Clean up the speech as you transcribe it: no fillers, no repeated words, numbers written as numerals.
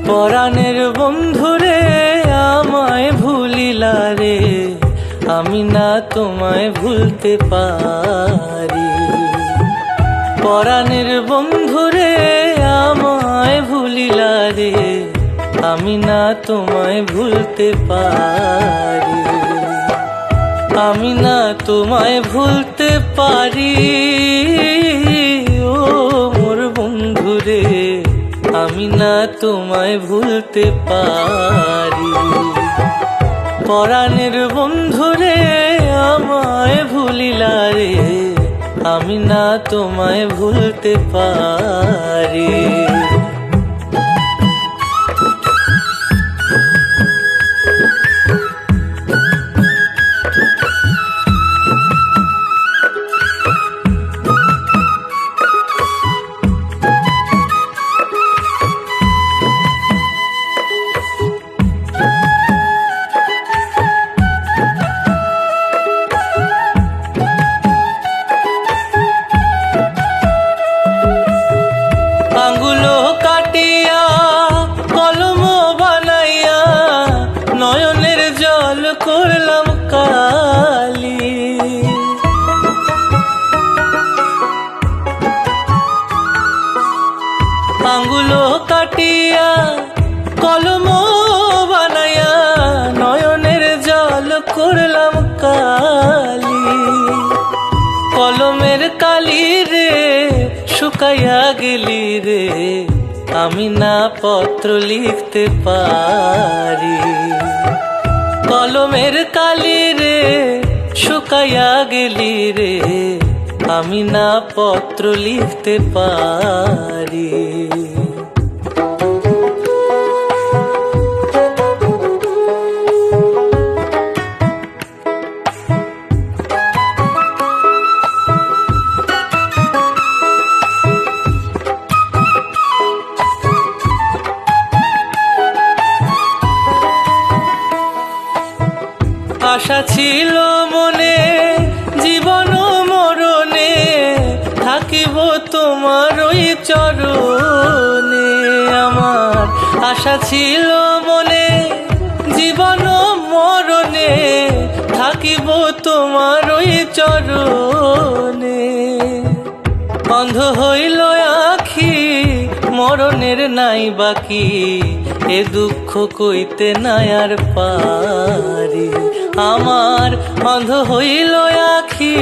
পরাণের বন্ধুরে আমায় ভুলিলা রে, আমি না তোমায় ভুলতে পারি। পরাণের বন্ধুরে আমায় ভুলিলা রে, আমি না তোমায় ভুলতে পারি। আমি না তোমায় ভুলতে পারি ও মোর বন্ধুরে, আমি না তোমায় ভুলতে পারি। পরাণের বন্ধুরে আমায় ভুলিলা রে, আমি না তোমায় ভুলতে পারি। আঙ্গুলো কাটিয়া কলম বানাইয়া নয়নের জল করলাম কালি। আঙ্গুলো কাটিয়া কলম বানাইয়া নয়নের জল করলাম কালি। কলমের কালি রে শুকাইয়া গেলি রে, আমি না পত্র লিখতে পারি। কলমের কালি রে শুকাইয়া গেলি রে, আমি না পত্র লিখতে পারি। আশা ছিল মনে জীবন মরণে, থাকিব তোমার ওই চরণে। আমার আশা ছিল মনে জীবন মরণে, থাকিব তোমার ওই চরণে। অন্ধ হইল আখি মরণের নাই বাকি, এ দুঃখ কইতে নাই আর পারি। আমার অন্ধ হইল আখি